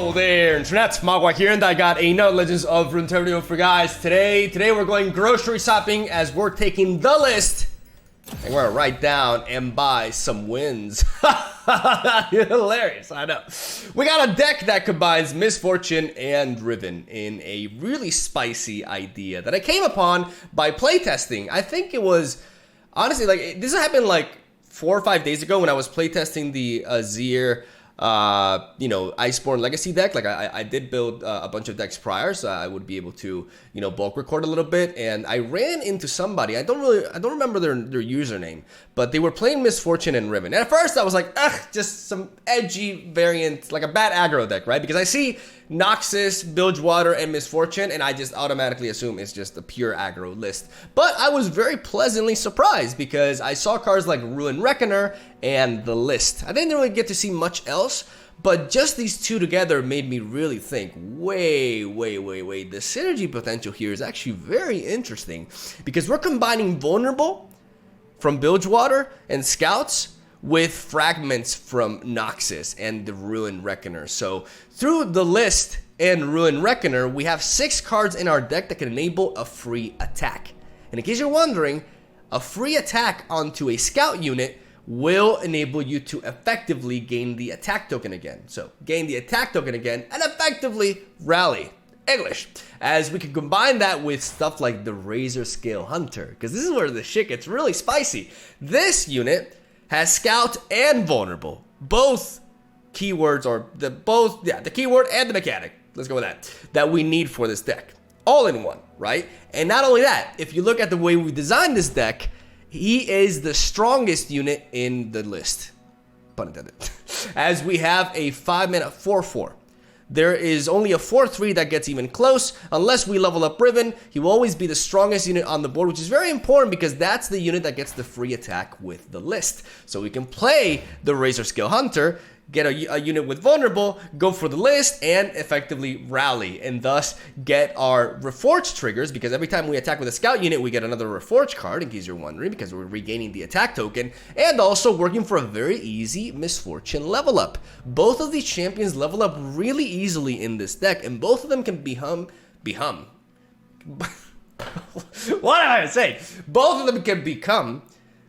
Hello there, Internet. MegaMogwai here, and I got another Legends of Runeterra video for guys. Today we're going grocery shopping as we're taking the list and we're gonna write down and buy some wins. Hilarious, I know. We got a deck that combines Misfortune and Riven in a really spicy idea that I came upon by playtesting. I think it was, honestly, like, this happened like 4 or 5 days ago when I was playtesting the Azir Iceborne Legacy deck. Like I did build a bunch of decks prior, so I would be able to, bulk record a little bit. And I ran into somebody. I don't remember their username, but they were playing Misfortune and Riven. And at first I was like, ugh, just some edgy variant, like a bad aggro deck, right? Because I see Noxus, Bilgewater, and Misfortune, and I just automatically assume it's just a pure aggro list. But I was very pleasantly surprised because I saw cards like Ruin Reckoner and the list. I didn't really get to see much else, but just these two together made me really think, wait, the synergy potential here is actually very interesting because we're combining Vulnerable from Bilgewater and Scouts with fragments from Noxus and the Ruin Reckoner. So through the list and Ruin Reckoner, we have 6 cards in our deck that can enable a free attack. And in case you're wondering, a free attack onto a scout unit will enable you to effectively gain the attack token again. So gain the attack token again and effectively rally. English. As we can combine that with stuff like the Razor Scale Hunter, because this is where the shit gets really spicy. This unit has Scout and Vulnerable, both keywords, or the keyword and the mechanic, let's go with that we need for this deck. All in one, right? And not only that, if you look at the way we designed this deck, he is the strongest unit in the list, pun intended, as we have a 5-mana 4/4. There is only a 4/3 that gets even close. Unless we level up Riven, he will always be the strongest unit on the board, which is very important because that's the unit that gets the free attack with the list. So we can play the Razor Scale Hunter, get a unit with Vulnerable, go for the list, and effectively rally, and thus get our Reforge triggers, because every time we attack with a Scout unit, we get another Reforge card, in case you're wondering, because we're regaining the attack token, and also working for a very easy Misfortune level up. Both of these champions level up really easily in this deck, and both of them can become what am I saying? Both of them can become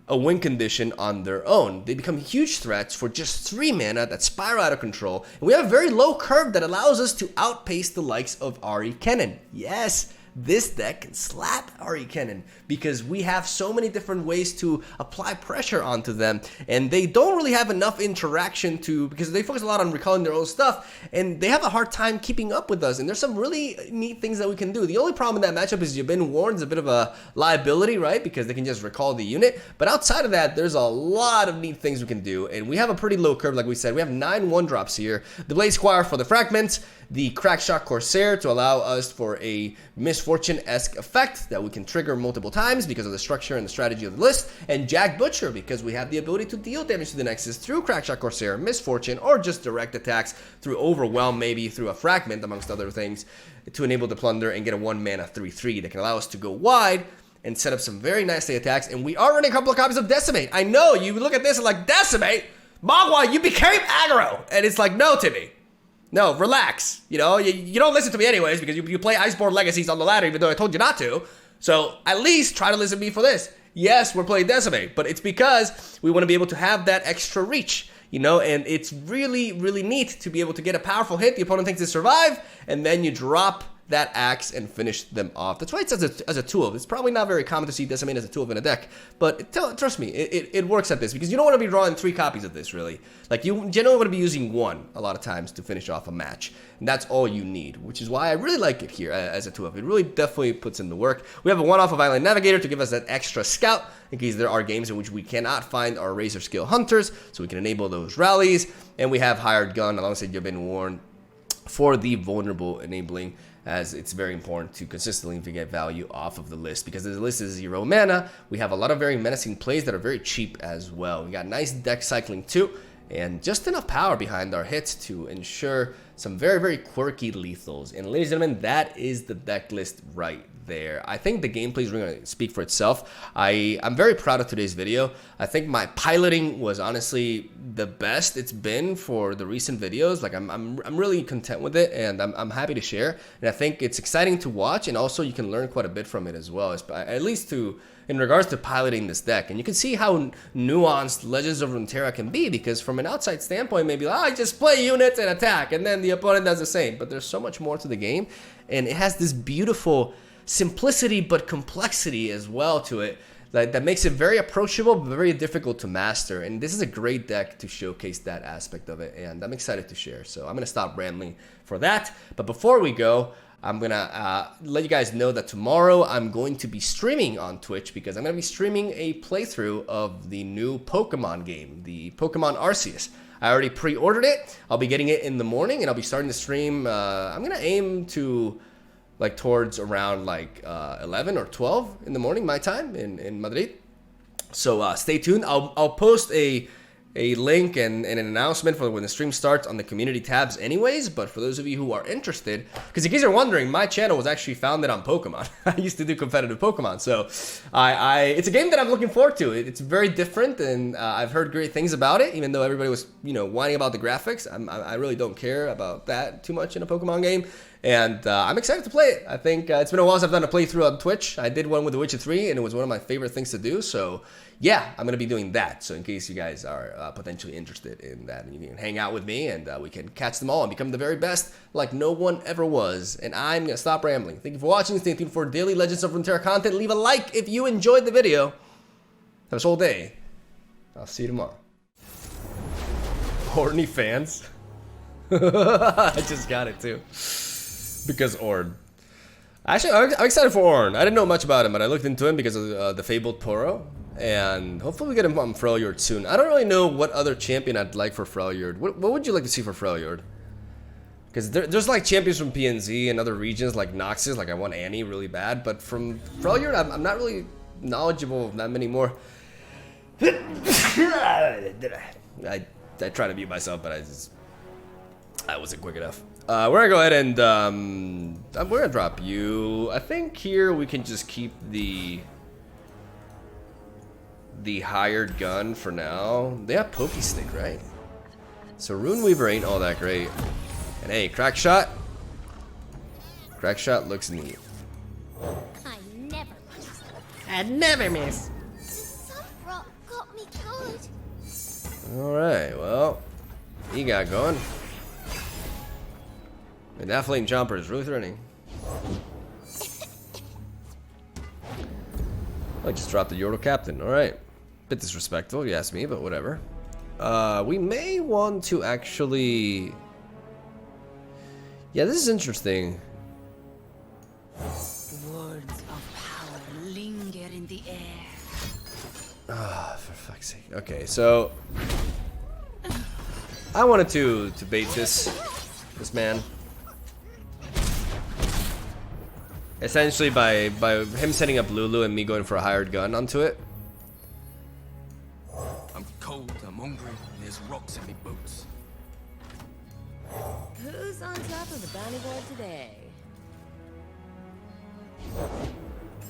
a win condition on their own. They become huge threats for just 3 mana that spiral out of control. And we have a very low curve that allows us to outpace the likes of Ari Kennen. Yes, this deck can slap Ari Kennen because we have so many different ways to apply pressure onto them, and they don't really have enough interaction because they focus a lot on recalling their own stuff, and they have a hard time keeping up with us. And there's some really neat things that we can do. The only problem in that matchup is you've been warned is a bit of a liability, right? Because they can just recall the unit. But outside of that, there's a lot of neat things we can do, and we have a pretty low curve, like we said. We have 9 1-drops here. The Blade Squire for the fragments, the Crackshot Corsair to allow us for a Misfortune-esque effect that we can trigger multiple times because of the structure and the strategy of the list, and Jack Butcher because we have the ability to deal damage to the Nexus through Crackshot Corsair, Misfortune, or just direct attacks through Overwhelm, maybe through a Fragment, amongst other things, to enable the Plunder and get a 1-mana 3/3 that can allow us to go wide and set up some very nicely attacks. And we are running a couple of copies of Decimate. I know, you look at this and like, Decimate? Mogwai, you became aggro! And it's like, no, Timmy. No, relax. You don't listen to me anyways because you play Iceborne Legacies on the ladder even though I told you not to. So at least try to listen to me for this. Yes, we're playing Decimate, but it's because we want to be able to have that extra reach, and it's really, really neat to be able to get a powerful hit. The opponent thinks they survive, and then you drop that axe and finish them off. That's why it's as a tool. It's probably not very common to see Decimate as a tool in a deck, but trust me, it works at this because you don't want to be drawing 3 copies of this, really. Like, you generally want to be using 1 a lot of times to finish off a match, and that's all you need, which is why I really like it here as a tool. It really definitely puts in the work. We have a 1-off of Island Navigator to give us that extra scout in case there are games in which we cannot find our Razor Scale Hunters, so we can enable those rallies, and we have Hired Gun alongside You've Been Warned for the Vulnerable enabling, as it's very important to consistently get value off of the list because the list is 0 mana. We have a lot of very menacing plays that are very cheap as well. We got nice deck cycling too, and just enough power behind our hits to ensure some very, very quirky lethals. And ladies and gentlemen, that is the deck list right there. I think the gameplay is going to speak for itself. I'm very proud of today's video. I think my piloting was honestly the best it's been for the recent videos. Like I'm really content with it, and I'm happy to share. And I think it's exciting to watch, and also you can learn quite a bit from it as well, at least in regards to piloting this deck. And you can see how nuanced Legends of Runeterra can be, because from an outside standpoint, maybe like, I just play units and attack, and then the opponent does the same. But there's so much more to the game, and it has this beautiful simplicity but complexity as well to it that makes it very approachable but very difficult to master. And this is a great deck to showcase that aspect of it, and I'm excited to share. So I'm gonna stop rambling for that. But before we go, I'm gonna let you guys know that tomorrow I'm going to be streaming on Twitch, because I'm gonna be streaming a playthrough of the new Pokemon game, the Pokemon Arceus. I already pre-ordered it. I'll be getting it in the morning, and I'll be starting the stream. I'm gonna aim to like towards around like 11 or 12 in the morning, my time in Madrid. So stay tuned. I'll post a link and an announcement for when the stream starts on the community tabs anyways. But for those of you who are interested, because in case you're wondering, my channel was actually founded on Pokemon. I used to do competitive Pokemon, so it's a game that I'm looking forward to. It's very different, and I've heard great things about it, even though everybody was whining about the graphics. I really don't care about that too much in a Pokemon game. And I'm excited to play it. I think it's been a while since I've done a playthrough on Twitch. I did one with The Witcher 3, and it was one of my favorite things to do. So yeah, I'm going to be doing that. So in case you guys are potentially interested in that, you can hang out with me, and we can catch them all and become the very best like no one ever was. And I'm going to stop rambling. Thank you for watching. Stay tuned for daily Legends of Runeterra content. Leave a like if you enjoyed the video. Have a whole day. I'll see you tomorrow. Horny fans. I just got it too. Because Orn. Actually, I'm excited for Orn. I didn't know much about him, but I looked into him because of the Fabled Poro. And hopefully we get him on Freljord soon. I don't really know what other champion I'd like for Freljord. What would you like to see for Freljord? Because there's like champions from PNZ and other regions like Noxus. Like I want Annie really bad. But from Freljord, I'm not really knowledgeable of that many more. I tried to mute myself, but I wasn't quick enough. We're gonna go ahead and we're gonna drop you. I think here we can just keep the hired gun for now. They have Poke Stick, right? So Runeweaver ain't all that great. And hey, Crack Shot looks neat. I never miss. Some rock got me good. All right, well, he got going. And that Flame Jumper is really threatening. I just dropped the Yordle Captain. Alright. Bit disrespectful, you ask me, but whatever. We may want to actually... Yeah, this is interesting. Words of power linger in the air. Ah, for fuck's sake. Okay, so... I wanted to bait this man. Essentially by him setting up Lulu and me going for a hired gun onto it. I'm cold, I'm hungry, and there's rocks in me boots. Who's on top of the bounty board today?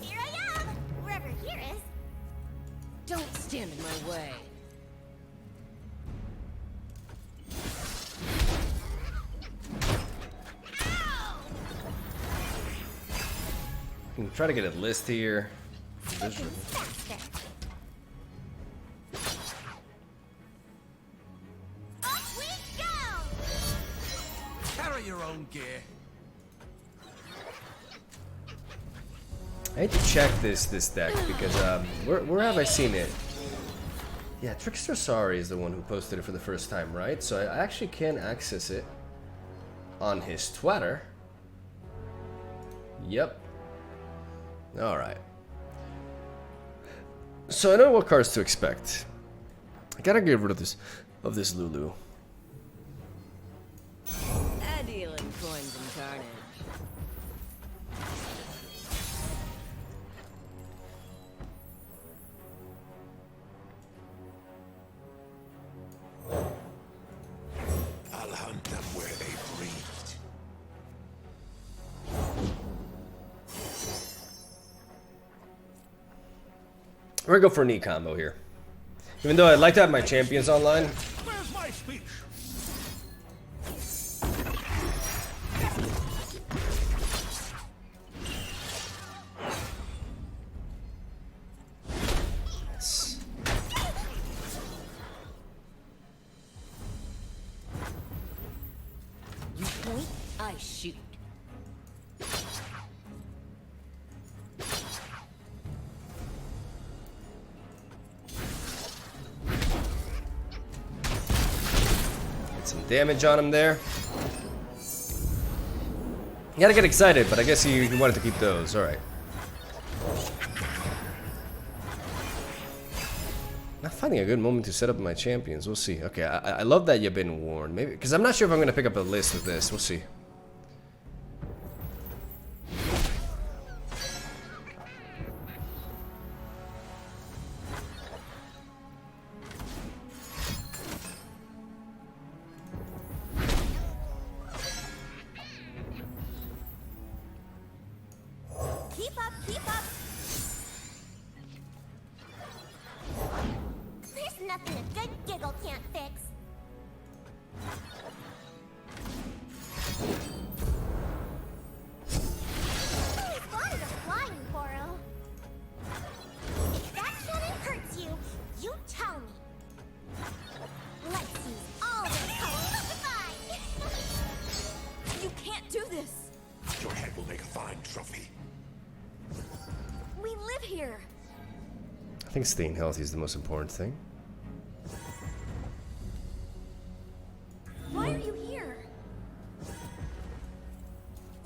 Here I am, wherever here is. Don't stand in my way. Can try to get a list here. Off we go! Carry your own gear. I hate to check this deck because where have I seen it? Yeah, Trickster Sorry is the one who posted it for the first time, right? So I actually can access it on his Twitter. Yep. Alright. So I know what cards to expect. I gotta get rid of this Lulu. I deal in coins and carnage. I'll hunt them where they breathed. We're gonna go for a knee combo here. Even though I'd like to have my champions online. Where's my speech? You point, I shoot. Get some damage on him there. You gotta get excited, but I guess he wanted to keep those. Alright. Not finding a good moment to set up my champions. We'll see. Okay, I love that you've been warned. Maybe because I'm not sure if I'm gonna pick up a list with this. We'll see. Keep up, keep up. There's nothing a good giggle can't fix. As far as a flying coral. If that cannon hurts you, you tell me. Let's use all the color. You can't do this. Your head will make a fine trophy. We live here. I think staying healthy is the most important thing. Why are you here?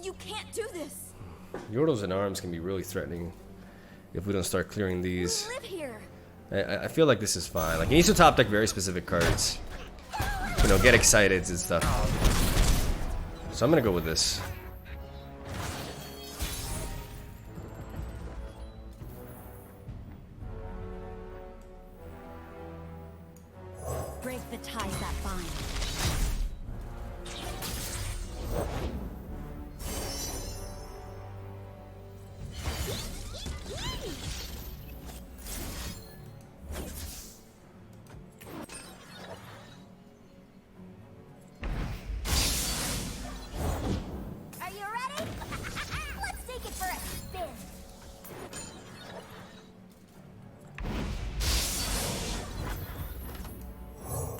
You can't do this. Yordles and arms can be really threatening if we don't start clearing We these. live here. I feel like this is fine. Like, you need to top deck very specific cards. You know, get excited and stuff. So I'm gonna go with this. Break the ties that bind. Are you ready? Let's take it for a spin.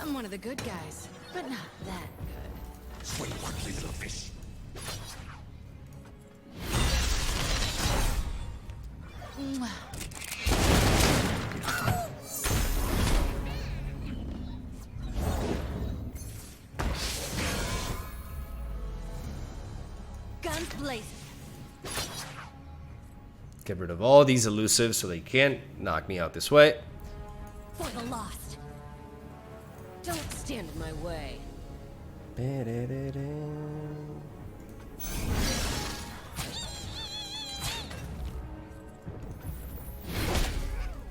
I'm one of the good guys, but not that good. Swing quickly, little fish. Mwah. Guns blazing. Get rid of all these elusives so they can't knock me out this way. For the lost. Don't stand in my way.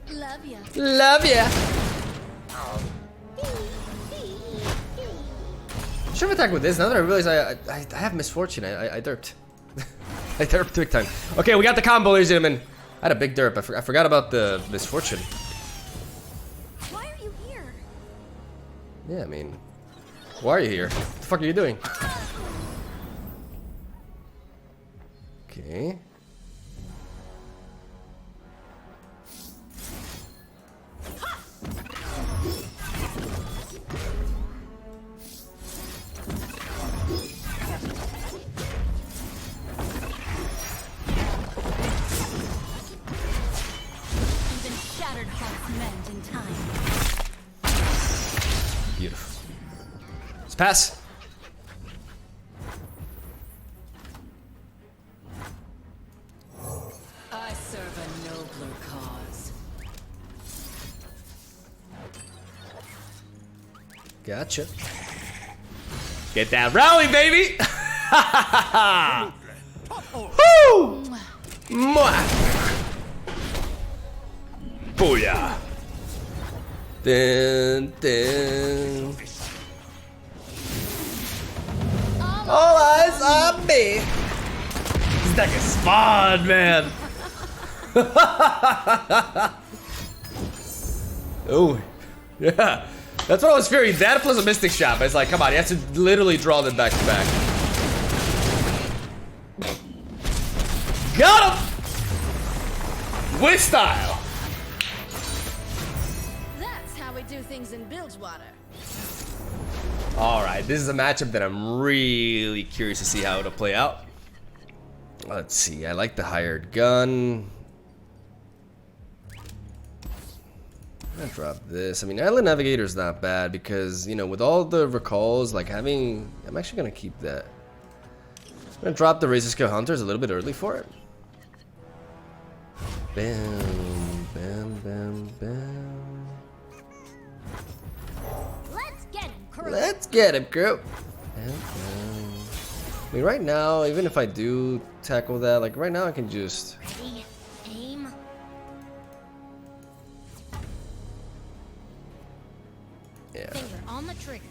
Love ya. Love ya. Should have attacked with this. Now that I realize I have misfortune, I derped. I derped big time. Okay, we got the combo, ladies and gentlemen. I had a big derp. I forgot about the misfortune. Why are you here? Yeah, I mean, why are you here? What the fuck are you doing? Okay. Even shattered hearts mend in time. Beautiful. Let's pass. I serve a nobler cause. Gotcha. Get that rally, baby! Woo! Mwah! Booyah! Dun, dun. All eyes on me! This deck is fun, man! Oh, yeah. That's what I was fearing. That plus a Mystic Shot. But it's like, come on, he has to literally draw them back to back. Got him! With style. That's how we do things in Bilgewater. All right, this is a matchup that I'm really curious to see how it'll play out. Let's see. I like the hired gun. I'm gonna drop this. I mean, Island Navigator is not bad because, you know, with all the recalls, like having... I'm actually gonna keep that. I'm gonna drop the Razor Scale Hunters a little bit early for it. Bam, bam, bam, bam. Let's get him, crew. Let's get him, crew. Bam, bam. I mean, right now, even if I do tackle that, like right now I can just... Ready, aim. Yeah. Finger on the trigger.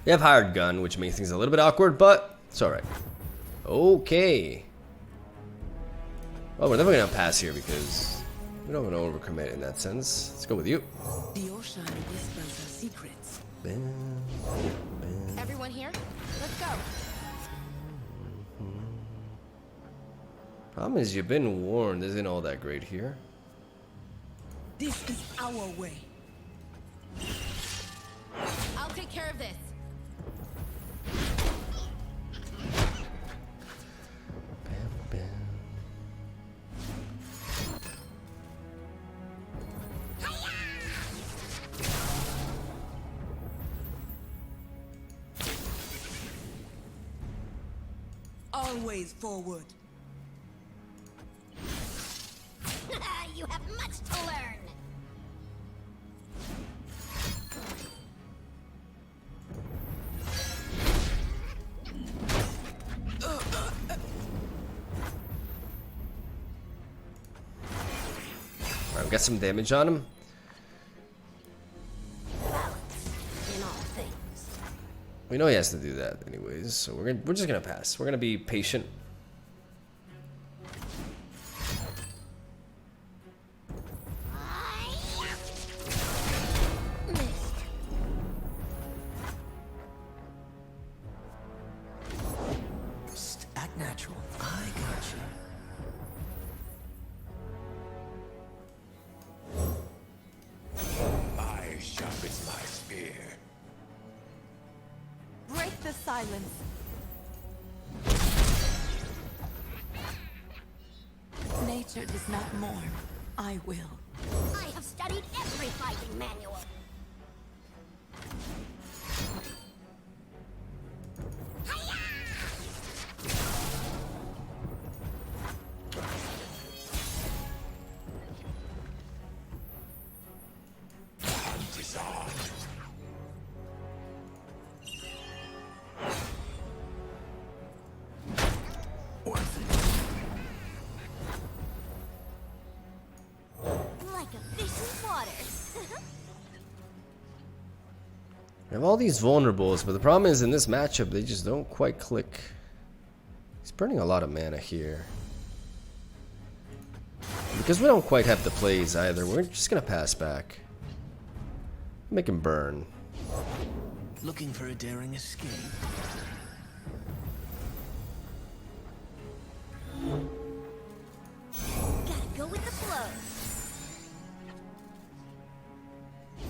We have hired gun, which makes things a little bit awkward, but it's alright. Okay. Well, we're never gonna pass here because we don't want to overcommit in that sense. Let's go with you. The ocean whispers her secrets. Bam, bam. Everyone here? Let's go. Problem is, you've been warned. Isn't all that great here. This is our way. I'll take care of this. Bam, bam. Always forward. You have much to learn. Alright, we got some damage on him. Balance in all things. We know he has to do that anyways, so we're just gonna pass. We're gonna be patient. Missed. Just act natural. I got you. My sharpens my spear. Break the silence. Nature does not mourn. I will. I have studied every fighting manual. Disarmed. Like a fish in water. We have all these vulnerables, but the problem is in this matchup, they just don't quite click. He's burning a lot of mana here. Because we don't quite have the plays either, we're just gonna pass back. Make him burn. Looking for a daring escape. Gotta go with the flow.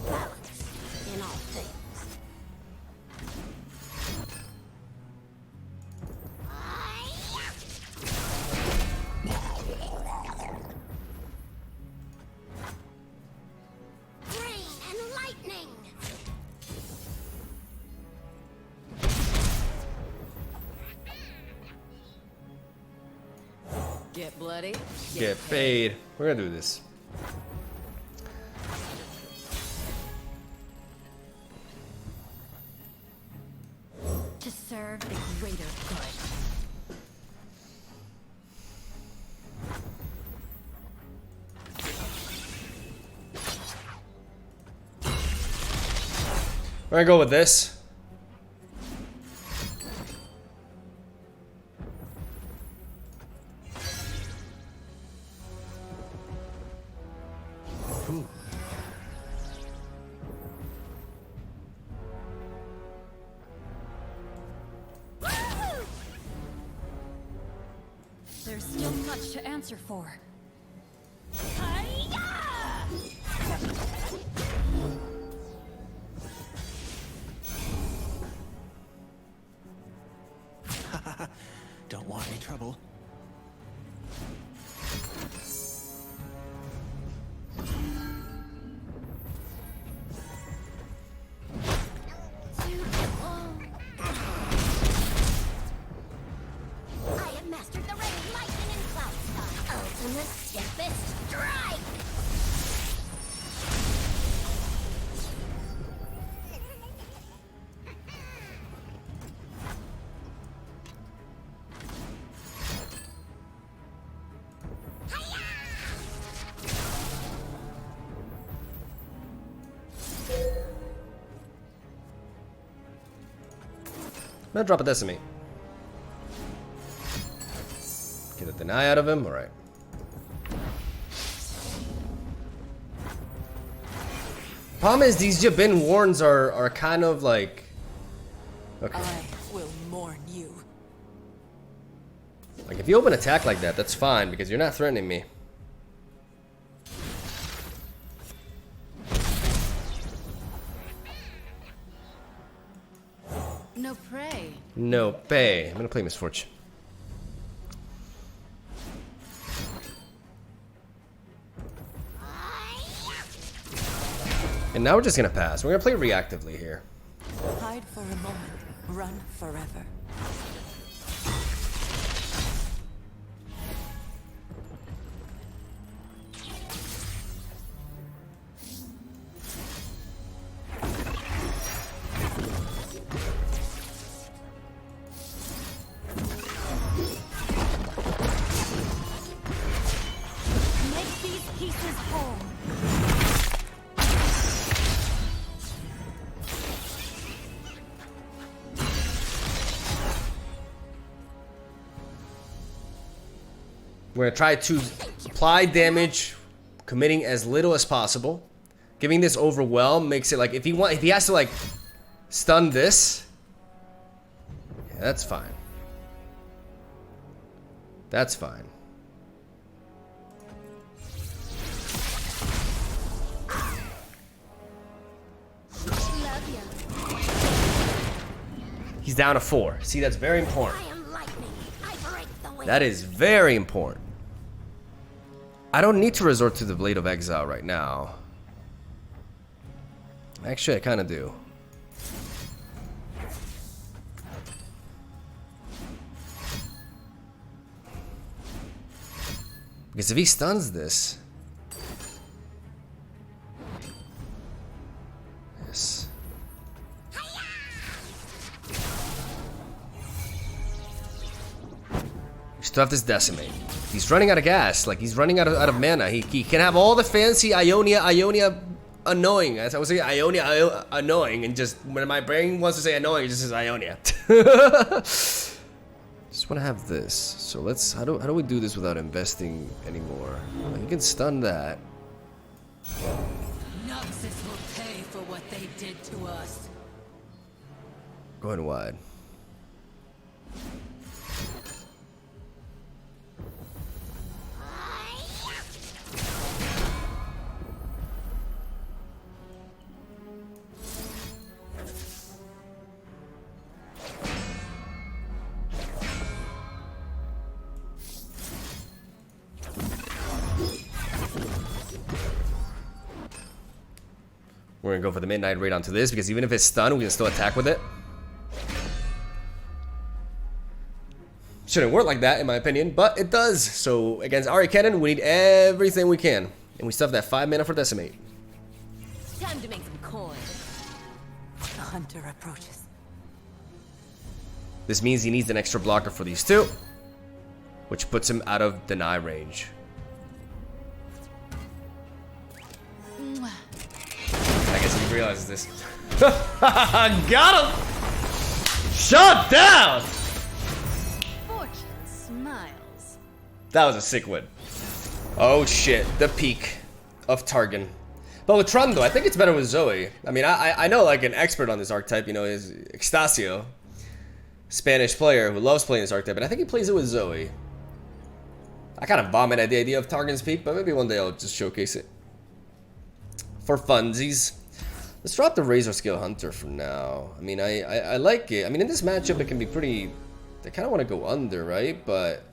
Balance in all things. Rain and lightning. Get bloody. Get paid. We're gonna do this. To serve the greater good. We're gonna go with this. There's still much to answer for. Don't want any trouble. I have mastered the rain, lightning, and cloud star. Ultimate stiffest strike! I'm gonna drop a decimate. Get a deny out of him. All right. Problem is, these Jabin warns are kind of like. Okay. I will mourn you. Like if you open attack like that, that's fine because you're not threatening me. No prey. No pay. I'm gonna play Misfortune. And now we're just gonna pass. We're gonna play reactively here. Hide for a moment, run forever. Make these pieces whole. We're gonna try to apply damage, committing as little as possible. Giving this overwhelm makes it like if he has to like stun this, yeah, that's fine. That's fine. Love ya. He's down to 4. See, that's very important. I am lightning. I break the wind. That is very important. I don't need to resort to the Blade of Exile right now. Actually, I kind of do. Because if he stuns this... Yes. We still have this Decimate. He's running out of gas. Like, he's running out of mana. He can have all the fancy Ionia annoying. As I was saying, Ionia annoying. And just, when my brain wants to say annoying, it just says Ionia. Just want to have this. So let's, how do we do this without investing anymore? You can stun that. Noxus will pay for what they did to us. Going wide. We're gonna go for the midnight raid onto this because even if it's stunned, we can still attack with it. Shouldn't work like that in my opinion, but it does. So against Ari Cannon, we need everything we can. And we still have that 5 mana for Decimate. Time to make some coin. The hunter approaches. This means he needs an extra blocker for these two, which puts him out of deny range. I guess he realizes this. Got him! Shut down! Fortune smiles. That was a sick win. Oh shit, the peak of Targon. But with Trundle, I think it's better with Zoe. I mean, I know like an expert on this archetype, you know, is Extasio. Spanish player who loves playing this archetype, and I think he plays it with Zoe. I kind of vomit at the idea of Targon's Peak, but maybe one day I'll just showcase it. For funsies. Let's drop the Razor Scale Hunter for now. I mean, I like it. I mean, in this matchup, it can be pretty... I kind of want to go under, right? But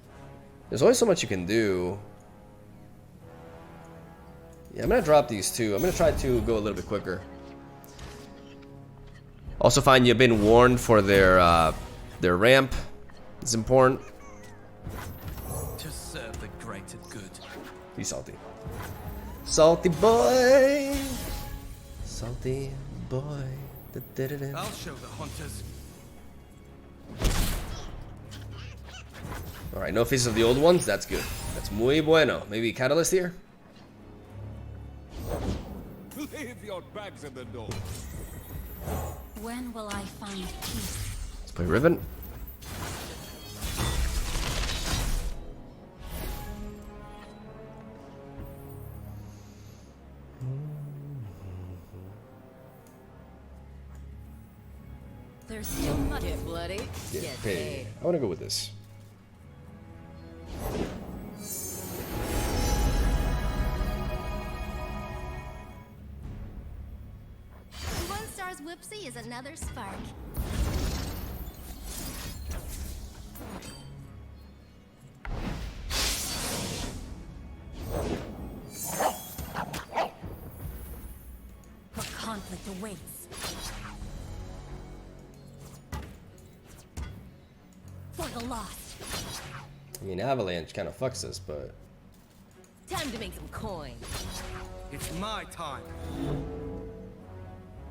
there's only so much you can do. Yeah, I'm going to drop these two. I'm going to try to go a little bit quicker. Also find you've been warned for their ramp. It's important. To serve the greater good. He's salty. Salty boy. Salty boy. I'll show the hunters. Alright, no faces of the old ones. That's good. That's muy bueno. Maybe Catalyst here? Leave your bags at the door. When will I find peace? Let's play Riven. There's still much. Get bloody. Get paid. I want to go with this. 1 star's whoopsie is another spark. What conflict awaits? For the lost. I mean, Avalanche kind of fucks us, but... Time to make some coin. It's my time.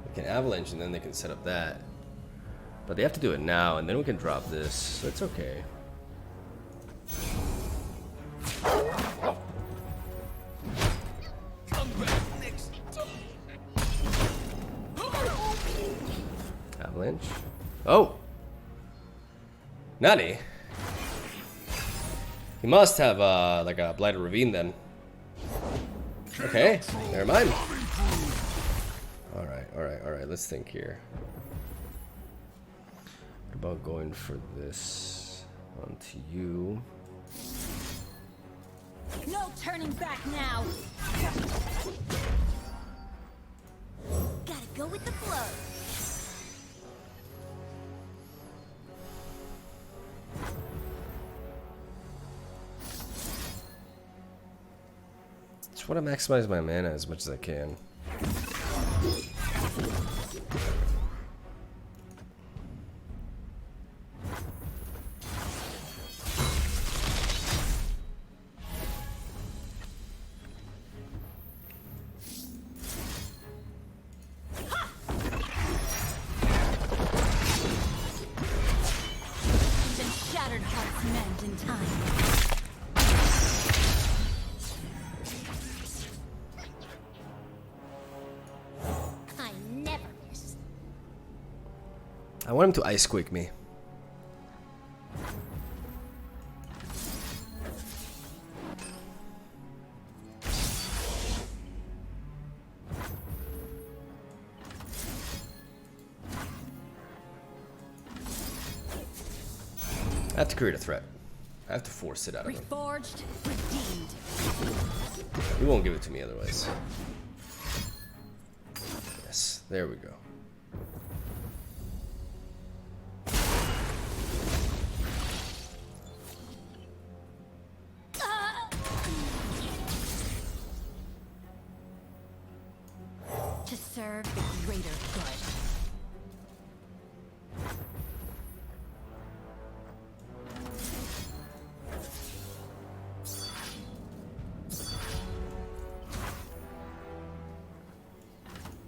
We can Avalanche and then they can set up that. But they have to do it now, and then we can drop this, so it's okay. Come back next time. Avalanche. Oh! Nani? He must have, like a Blighted Ravine then. Okay, never mind. Alright, let's think here. What about going for this onto you? No turning back now. Gotta go with the flow. Just want to maximize my mana as much as I can. Even shattered hearts mend in time. I never miss. I want him to Ice Quake me. I have to create a threat. I have to force it out of him. Reforged, redeemed. He won't give it to me otherwise. Yes, there we go. To serve the greater good.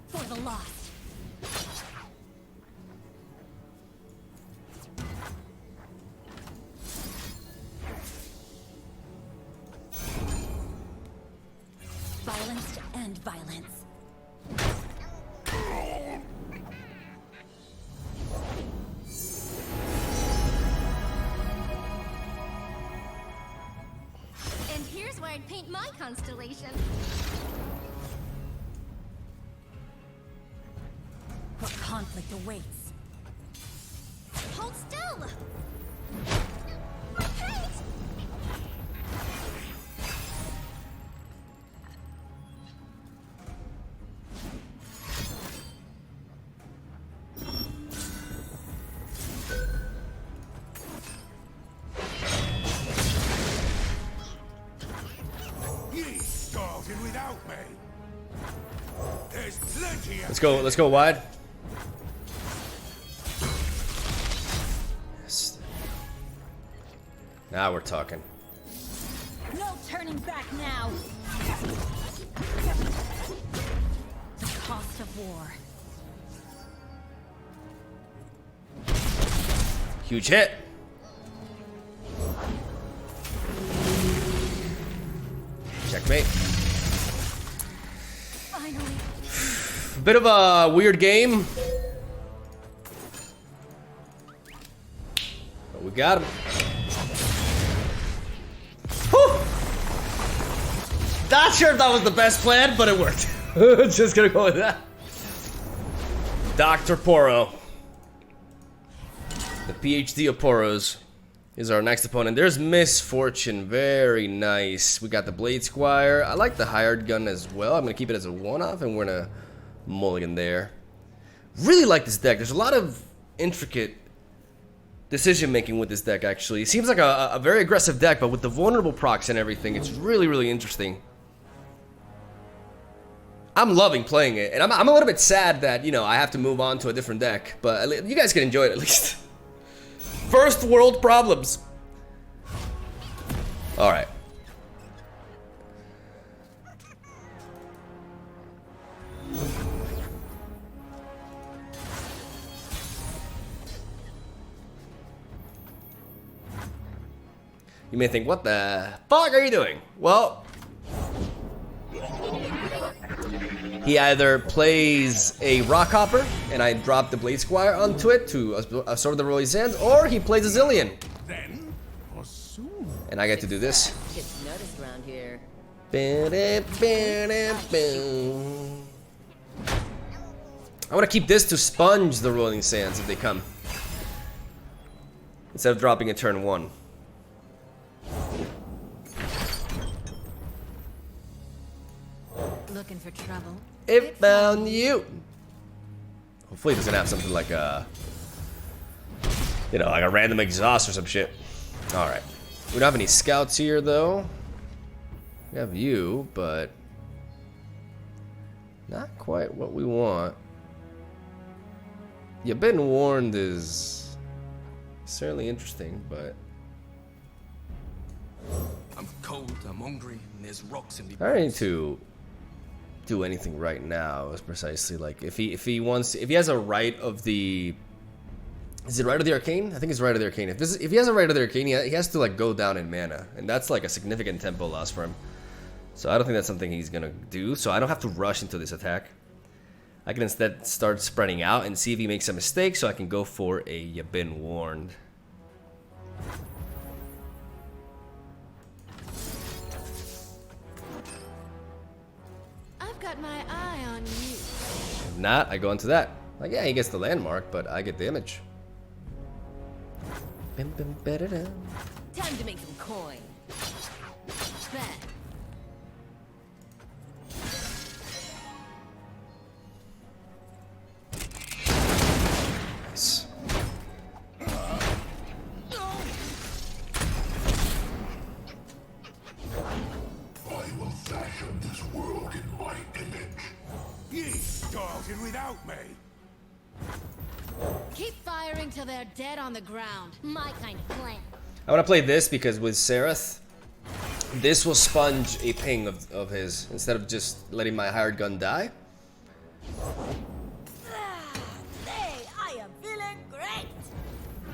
For the lost. Violence to end violence. And here's where I'd paint my constellation. What conflict awaits? Hold still! My paint! Let's go wide. Yes. Now we're talking. No turning back now. The cost of war. Huge hit. Checkmate. Finally. A bit of a weird game. But we got him. Whew. Not sure if that was the best plan, but it worked. Just gonna go with that. Dr. Poro. The PhD of Poros is our next opponent. There's Misfortune. Very nice. We got the Blade Squire. I like the hired gun as well. I'm gonna keep it as a one-off, and we're gonna mulligan there. Really like this deck. There's a lot of intricate decision making with this deck, actually. It seems like a very aggressive deck, but with the vulnerable procs and everything, it's really, really interesting. I'm loving playing it, and I'm a little bit sad that, you know, I have to move on to a different deck, but you guys can enjoy it at least. First world problems. All right. You may think, what the fuck are you doing? Well, he either plays a Rockhopper, and I drop the Blade Squire onto it to absorb the Rolling Sands, or he plays a Zillion. Then, or soon. And I get to do this. Gets noticed around here. I want to keep this to sponge the Rolling Sands if they come, instead of dropping a turn 1. Looking for trouble. It found you. Hopefully it doesn't have something like a, you know, like a random exhaust or some shit. Alright. We don't have any scouts here though. We have you, but not quite what we want. You've been warned is certainly interesting, but I'm cold, I'm hungry, and there's rocks in me. I don't need to do anything right now. Is precisely like if he has a right of the, is it right of the arcane? I think it's right of the arcane. If he has a right of the arcane, he has to like go down in mana, and that's like a significant tempo loss for him. So I don't think that's something he's gonna do. So I don't have to rush into this attack. I can instead start spreading out and see if he makes a mistake, so I can go for a "you've been warned." Got my eye on you. If not, I go into that. Like, yeah, he gets the landmark, but I get the image. Time to make some coin. Bet. Nice. I will fashion this world in my image. Ye started without me. Keep firing till they're dead on the ground. My kind of plan. I want to play this because with Sereth, this will sponge a ping of his instead of just letting my hired gun die. Hey, I am feeling great.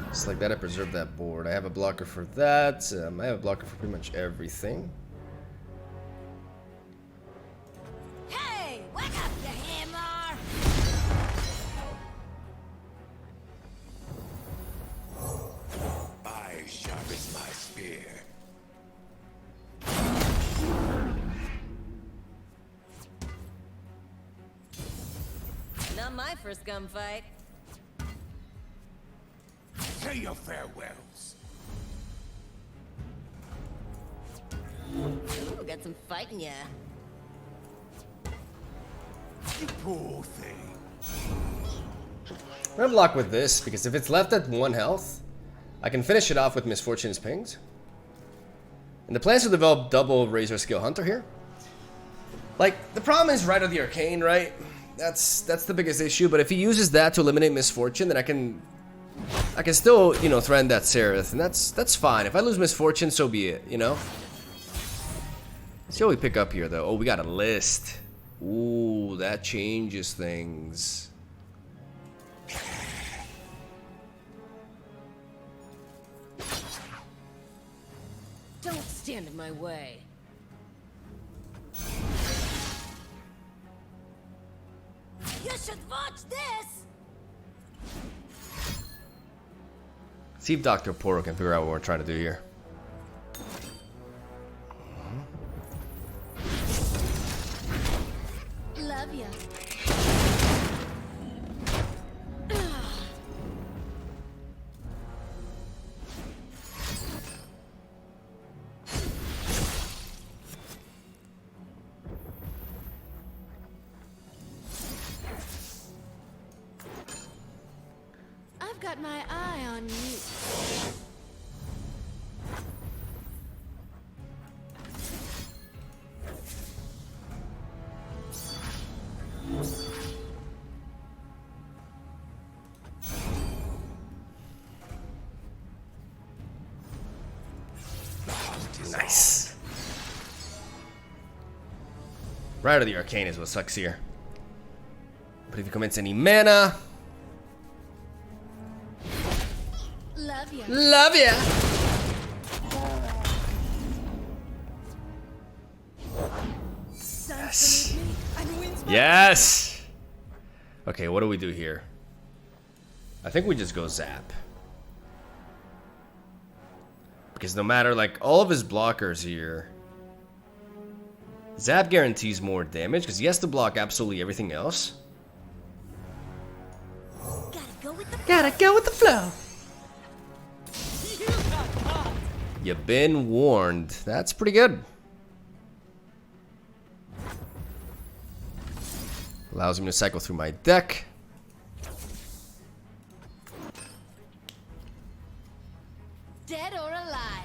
Just like that, I preserve that board. I have a blocker for that. I have a blocker for pretty much everything. Hey, wake up, you hammer! I sharpen my spear. Not my first gunfight. Say your farewells. Ooh, got some fighting ya. You poor thing. I'm gonna block with this because if it's left at 1 health, I can finish it off with Misfortune's pings. And the plans to develop double Razor Skill Hunter here. Like, the problem is Right of the Arcane, right? That's the biggest issue. But if he uses that to eliminate Misfortune, then I can still, you know, threaten that Seraph, and that's fine. If I lose Misfortune, so be it, you know. Let's see what we pick up here, though. Oh, we got a list. Ooh, that changes things. Don't stand in my way. You should watch this! See if Dr. Poro can figure out what we're trying to do here. Love ya. I've got my eye on you. Nice. Right of the Arcane is what sucks here. But if he commits any mana, Love ya. love ya. Yes. Yes. Okay, what do we do here? I think we just go Zap. Because no matter, like, all of his blockers here, Zap guarantees more damage because he has to block absolutely everything else. Gotta go with the flow. You've been warned. That's pretty good. Allows me to cycle through my deck. Dead or alive.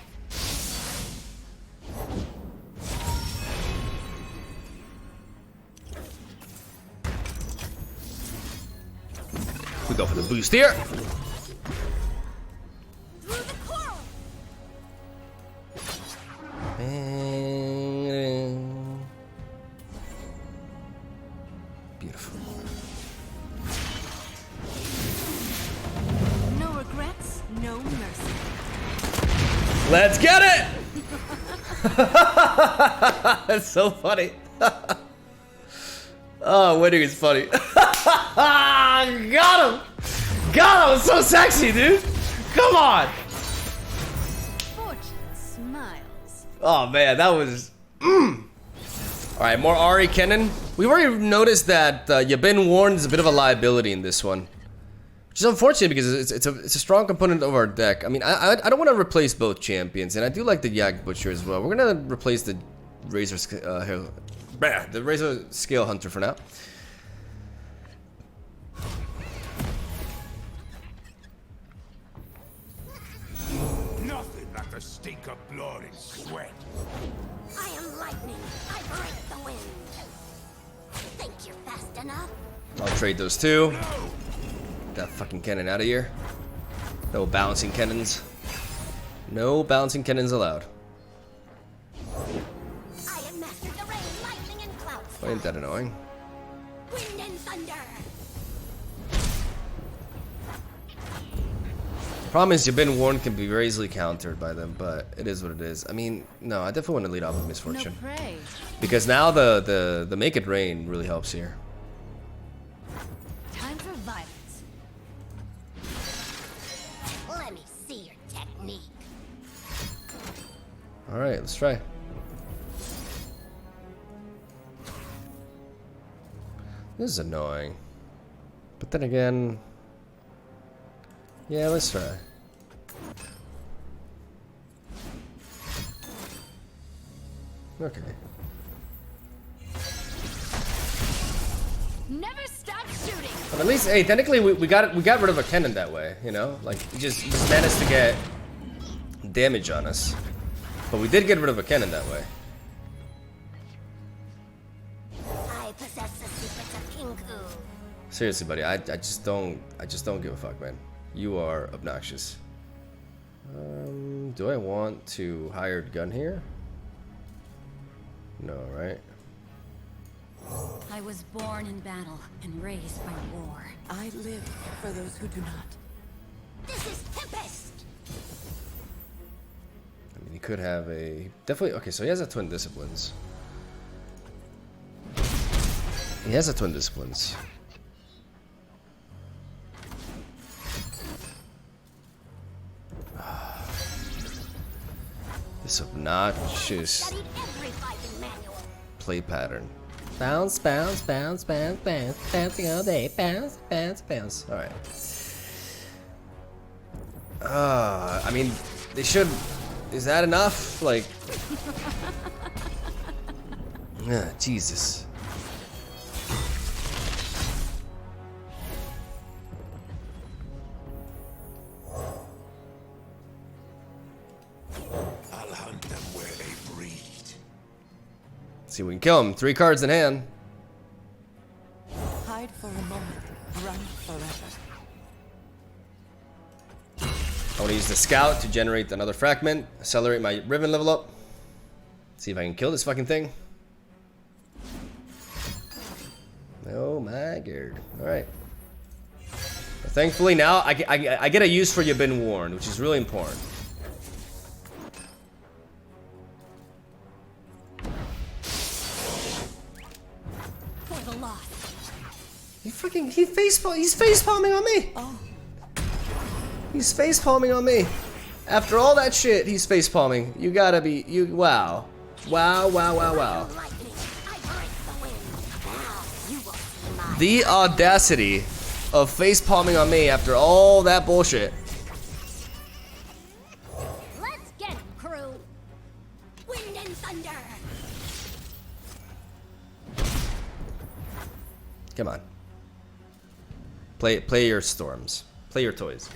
We go for the boost here. Through the coral! Beautiful. No regrets, no mercy. Let's get it! That's so funny. Oh, winning is funny. Got him! Got him! So sexy, dude! Come on! Fortune smiles. Oh man, that was. Alright, more Ari Kennen. We've already noticed that You've Been Warned is a bit of a liability in this one. Which is unfortunate because it's a strong component of our deck. I mean, I don't want to replace both champions, and I do like the Yak Butcher as well. We're gonna replace the Razor Scale Hunter for now. Nothing like the stink of blood and sweat. I am lightning. I break the wind. Think you're fast enough? I'll trade those two. Get that fucking cannon out of here. No bouncing cannons. No bouncing cannons allowed. I have mastered the rain, lightning, and clouds. Why ain't that annoying? Wind and thunder. Problem is, You've Been Warned can be very easily countered by them, but it is what it is. I mean, no, I definitely want to lead off with Misfortune. No prey. Because now the Make It Rain really helps here. Time for violence. Let me see your technique. Alright, let's try. This is annoying. But then again... Yeah, let's try. Okay. Never stop shooting. But at least, hey, technically we got rid of a cannon that way, you know? Like, he just managed to get damage on us. But we did get rid of a cannon that way. I possess the secrets of King Ku. Seriously, buddy, I just don't give a fuck, man. You are obnoxious. Do I want to hired gun here? No, right? I was born in battle and raised by war. I live for those who do not. This is Tempest! I mean, he could have a definitely. Okay, so he has a twin disciplines. He has a twin disciplines. This obnoxious Studied every fighting manual. play pattern. Bounce, bounce, bounce, bounce, bounce, bouncing all day. Bounce, bounce, bounce. All right. I mean, they should. Is that enough? Like, Jesus. I'll hunt them where they breed. See if we can kill him. 3 cards in hand. Hide for a moment, run forever. I want to use the scout to generate another fragment, accelerate my Riven level up. See if I can kill this fucking thing. Oh my god. Alright. Thankfully now I get a use for You've Been Warned, which is really important. For the lost. He's face palming on me. Oh, He's face palming on me. After all that shit, he's face palming. You gotta be wow. Wow, wow, wow, wow. Lightning, I break the wind. Now you will see my The audacity of face palming on me after all that bullshit. Let's get 'em, crew. Wind and thunder. Come on. Play your storms. Play your toys.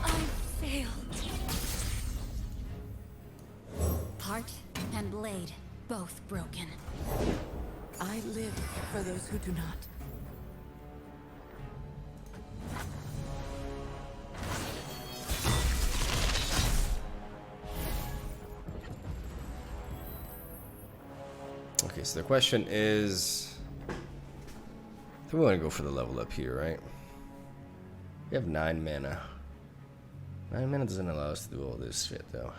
I failed. Heart and blade, both broken. I live for those who do not. Okay, so the question is, I think we want to go for the level up here, right? We have 9 mana. 9 mana doesn't allow us to do all this shit, though.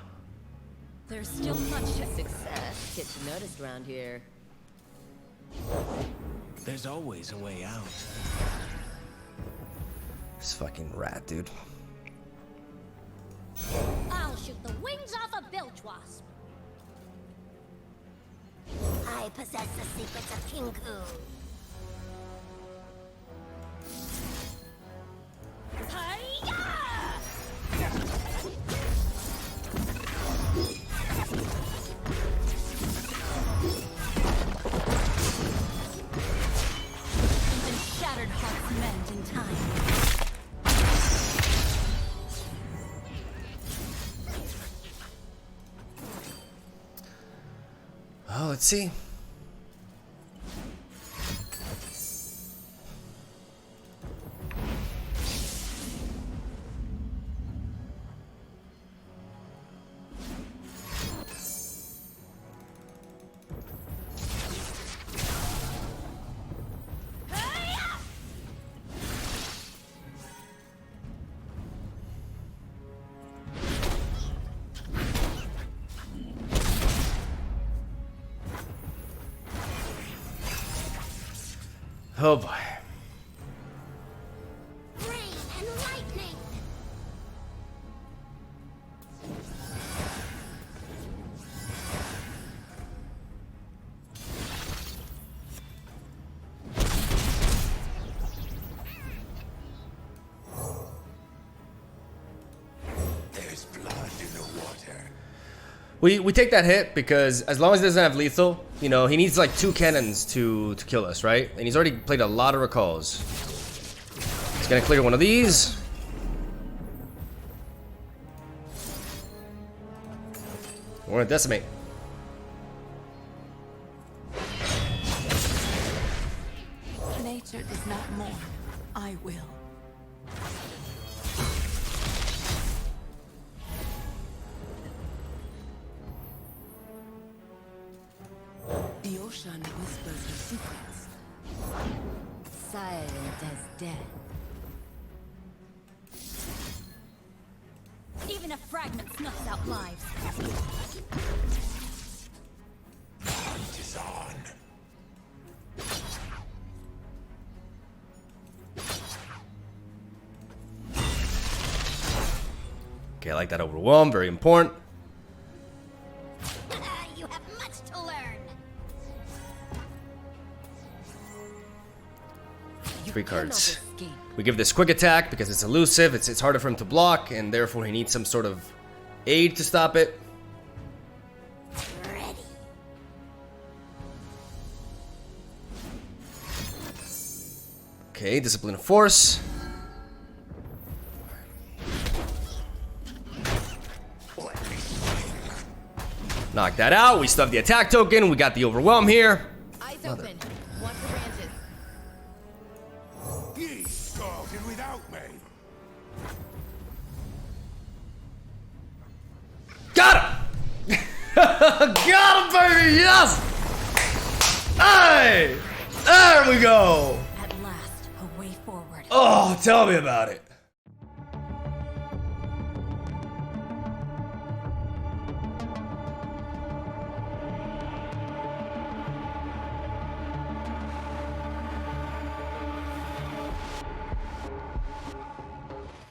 There's still much success gets noticed around here. There's always a way out. This fucking rat, dude. I'll shoot the wings off a bilge wasp. I possess the secrets of Kinku. Even shattered hearts mend in time. Oh, let's see. Oh boy. Rain and lightning. There's blood in the water. We take that hit because as long as he doesn't have lethal, you know, he needs like 2 cannons to kill us, right? And he's already played a lot of recalls. He's gonna clear one of these. We're gonna decimate. Nature does not mourn. I will. The ocean whispers her secrets. Silent as death. Even a fragment snuffs out lives. It is on. Okay, I like that overwhelm. Very important. You have much to learn. 3 cards. Cannot escape. We give this quick attack because it's elusive. It's harder for him to block, and therefore he needs some sort of aid to stop it. Ready. Okay, discipline of force. Knock that out. We still have the attack token. We got the overwhelm here. Eyes open. Watch the branches. Ye started without me. Got him! Got him, baby! Yes! Hey! There we go! At last, a way forward. Oh, tell me about it.